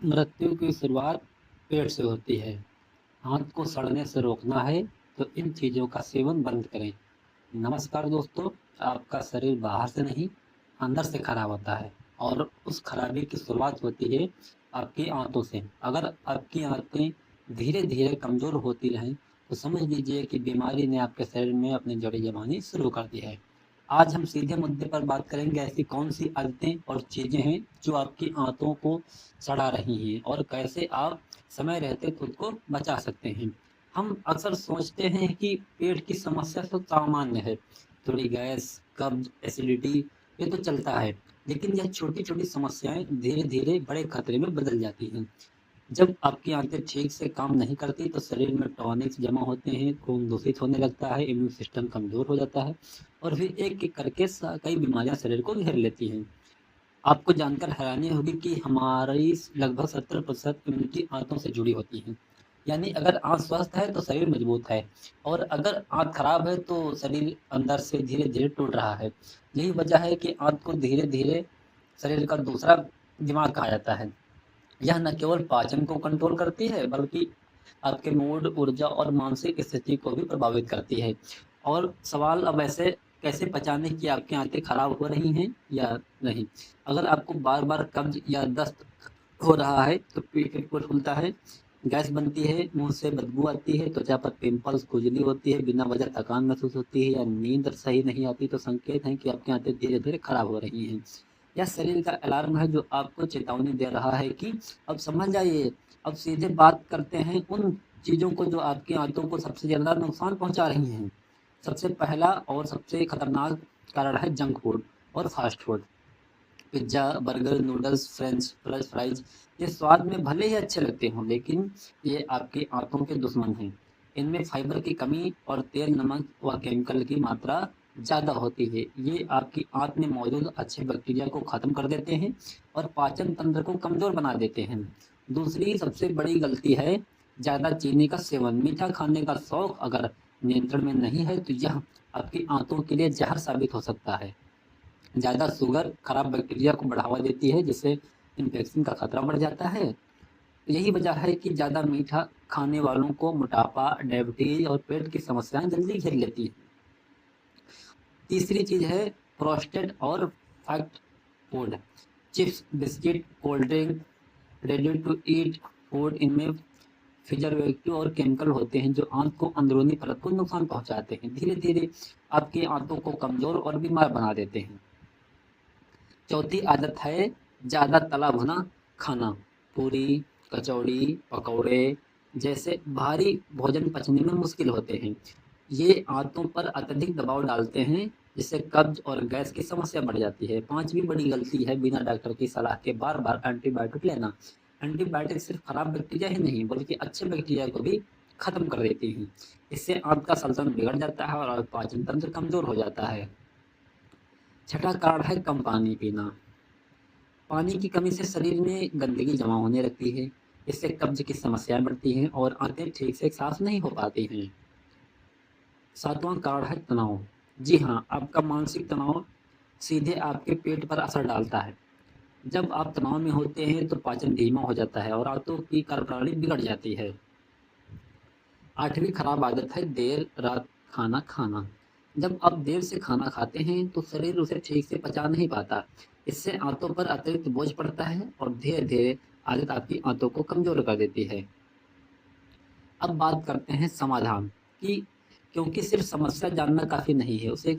मृत्यु की शुरुआत पेट से होती है। हाथ को सड़ने से रोकना है तो इन चीज़ों का सेवन बंद करें। नमस्कार दोस्तों, आपका शरीर बाहर से नहीं, अंदर से खराब होता है और उस खराबी की शुरुआत होती है आपकी आंतों से। अगर आपकी आंतें धीरे-धीरे कमज़ोर होती रहें, तो समझ लीजिए कि बीमारी ने आपके शरीर में अपनी जड़ें जमानी शुरू कर दी है। आज हम सीधे मुद्दे पर बात करेंगे, ऐसी कौन-सी आदतें और चीज़ें हैं जो आपकी आंतों को सड़ा रही हैं और कैसे आप समय रहते खुद को बचा सकते हैं। हम अक्सर सोचते हैं कि पेट की समस्या तो सामान्य है, थोड़ी गैस, कब्ज, एसिडिटी ये तो चलता है, लेकिन यह छोटी-छोटी समस्याएं धीरे-धीरे बड़े खतरे में बदल जाती हैं। जब आपकी आंतें ठीक से काम नहीं करती तो शरीर में टॉनिक्स जमा होते हैं, खून दूषित होने लगता है, इम्यून सिस्टम कमजोर हो जाता है और फिर एक-एक करके कई बीमारियां शरीर को घेर लेती हैं। आपको जानकर हैरानी होगी कि हमारी लगभग 70% इम्यूनिटी आंतों से जुड़ी होती है। यानी अगर आंत स्वस्थ है तो शरीर मजबूत है और अगर आंत खराब है तो शरीर अंदर से धीरे-धीरे टूट रहा है। यही वजह है कि आंत को धीरे-धीरे शरीर का दूसरा दिमाग कहा जाता है। यह न केवल पाचन को कंट्रोल करती है बल्कि आपके मूड, ऊर्जा और मानसिक स्थिति को भी प्रभावित करती है। और सवाल अब ऐसे कैसे पहचानें कि आपकी आंतें खराब हो रही हैं या नहीं? अगर आपको बार-बार कब्ज या दस्त हो रहा है तो पेट फूलता है, गैस बनती है, मुँह से बदबू आती है, त्वचा पर पिंपल्स, खुजली होती है, बिना वजह थकान महसूस होती है या नींद सही नहीं आती तो संकेत हैं कि आपकी आंतें धीरे-धीरे खराब हो रही हैं। यह शरीर का अलार्म है जो आपको चेतावनी दे रहा है कि अब समझ जाइए। अब सीधे बात करते हैं उन चीज़ों को जो आपकी आंतों को सबसे ज़्यादा नुकसान पहुंचा रही हैं। सबसे पहला और सबसे खतरनाक कारण है जंक फूड और fast food. Pizza, burger, noodles, French fries ये स्वाद में भले ही अच्छे लगते हों, लेकिन ये आपकी आंतों के दुश्मन हैं। इनमें फाइबर की कमी और तेल, नमक व केमिकल की मात्रा ज़्यादा होती है। ये आपकी आंत में मौजूद अच्छे बैक्टीरिया को ख़त्म कर देते हैं और पाचन तंत्र को कमज़ोर बना देते हैं। दूसरी सबसे बड़ी गलती है ज़्यादा चीनी का सेवन। मीठा खाने का शौक अगर नियंत्रण में नहीं है, तो यह आपकी आंतों के लिए जहर साबित हो सकता है। ज़्यादा शुगर खराब बैक्टीरिया को बढ़ावा देती है, जिससे इन्फेक्शन का खतरा बढ़ जाता है। यही वजह है कि ज़्यादा मीठा खाने वालों को मोटापा, डायबिटीज और पेट की समस्याएं जल्दी घेर लेती हैं। तीसरी चीज़ है प्रोस्टेट और fast food. Chips, biscuit, cold drink, ready to eat food, इनमें प्रिजर्वेटिव और केमिकल होते हैं जो आंत को अंदरूनी परत को नुकसान पहुंचाते हैं। धीरे धीरे आपकी आंतों को कमजोर और बीमार बना देते हैं। चौथी आदत है ज़्यादा तला भुना खाना। पूरी, कचौड़ी, पकौड़े जैसे भारी भोजन पचने में मुश्किल होते हैं। ये आंतों पर अत्यधिक दबाव डालते हैं, जिससे कब्ज और गैस की समस्या बढ़ जाती है। पांचवी बड़ी गलती है बिना डॉक्टर की सलाह के बार बार एंटीबायोटिक लेना। एंटीबायोटिक सिर्फ खराब बैक्टीरिया ही नहीं बल्कि अच्छे बैक्टीरिया को भी खत्म कर देती हैं। इससे आंत का संतुलन बिगड़ जाता है और पाचन तंत्र कमजोर हो जाता है। छठा कारण है कम पानी पीना। पानी की कमी से शरीर में गंदगी जमा होने लगती है। इससे कब्ज की समस्याएं बढ़ती हैं और आंतें ठीक से साफ नहीं हो पाती हैं। सातवां कारण है तनाव। जी हाँ, आपका मानसिक तनाव सीधे आपके पेट पर असर डालता है। जब आप तनाव में होते हैं तो पाचन धीमा हो जाता है और आंतों की कार्यप्रणाली बिगड़ जाती है। आठवीं खराब आदत है देर रात खाना खाना। जब आप देर से खाना खाते हैं तो शरीर उसे ठीक से पचा नहीं पाता। इससे आंतों पर अतिरिक्त बोझ पड़ता है और धीरे धीरे आदत आपकी आंतों को कमजोर कर देती है। अब बात करते हैं समाधान की, क्योंकि सिर्फ समस्या जानना काफ़ी नहीं है, उसे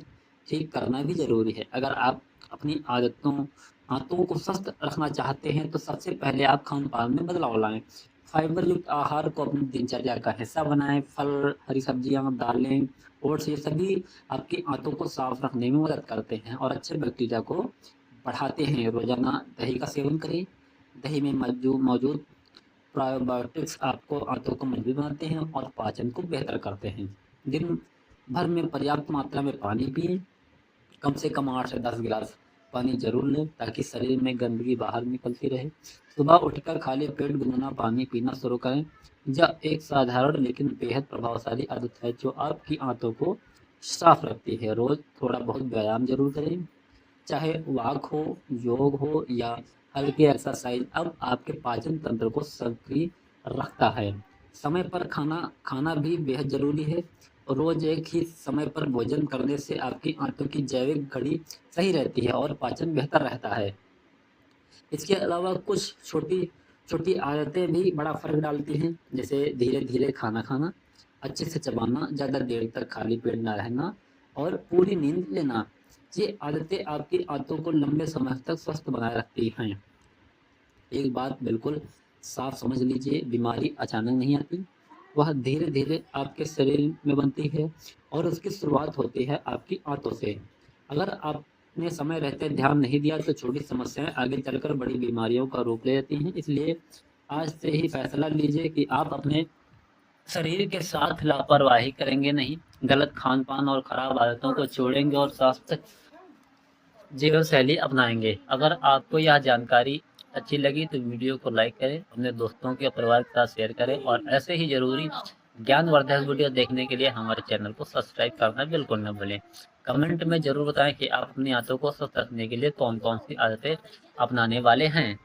ठीक करना भी ज़रूरी है। अगर आप अपनी आदतों को स्वस्थ रखना चाहते हैं तो सबसे पहले आप खान पान में बदलाव लाएं। फाइबर युक्त आहार को अपनी दिनचर्या का हिस्सा बनाएं। फल, हरी सब्जियां, दालें, ओट्स ये सभी आपकी आंतों को साफ रखने में मदद करते हैं और अच्छे बैक्टीरिया को बढ़ाते हैं। रोजाना दही का सेवन करें। दही में मौजूद प्रोबायोटिक्स आपको आंतों को मजबूत बनाते हैं और पाचन को बेहतर करते हैं। दिन भर में पर्याप्त मात्रा में पानी पिएं। कम से कम 8 से 10 गिलास पानी जरूर लें ताकि शरीर में गंदगी बाहर निकलती रहे। सुबह उठकर खाली पेट गुनगुना पानी पीना शुरू करें। यह एक साधारण लेकिन बेहद प्रभावशाली आदत है जो आपकी आंतों को साफ रखती है। रोज थोड़ा बहुत व्यायाम जरूर करें, चाहे वॉक हो, योग हो या हल्की एक्सरसाइज अब आपके पाचन तंत्र को सक्रिय रखता है। समय पर खाना खाना भी बेहद ज़रूरी है। रोज़ एक ही समय पर भोजन करने से आपकी आंतों की जैविक घड़ी सही रहती है और पाचन बेहतर रहता है। इसके अलावा कुछ छोटी छोटी आदतें भी बड़ा फ़र्क डालती हैं, जैसे धीरे-धीरे खाना खाना, अच्छे से चबाना, ज़्यादा देर तक खाली पेट ना रहना और पूरी नींद लेना। ये आदतें आपकी आंतों को लंबे समय तक स्वस्थ बनाए रखती हैं। एक बात बिल्कुल साफ समझ लीजिए, बीमारी अचानक नहीं आती, वह धीरे-धीरे आपके शरीर में बनती है और उसकी शुरुआत होती है आपकी आंतों से। अगर आपने समय रहते ध्यान नहीं दिया तो छोटी समस्याएँ आगे चलकर बड़ी बीमारियों का रूप ले लेती हैं। इसलिए आज से ही फैसला लीजिए कि आप अपने शरीर के साथ लापरवाही करेंगे नहीं, गलत खान-पान और खराब आदतों को छोड़ेंगे और स्वस्थ जीवन शैली अपनाएंगे। अगर आपको यह जानकारी अच्छी लगी तो वीडियो को लाइक करें, अपने दोस्तों के परिवार के साथ शेयर करें और ऐसे ही ज़रूरी ज्ञानवर्धक वीडियो देखने के लिए हमारे चैनल को सब्सक्राइब करना बिल्कुल न भूलें। कमेंट में ज़रूर बताएं कि आप अपनी आंतों को स्वस्थ रखने के लिए कौन-कौन सी आदतें अपनाने वाले हैं।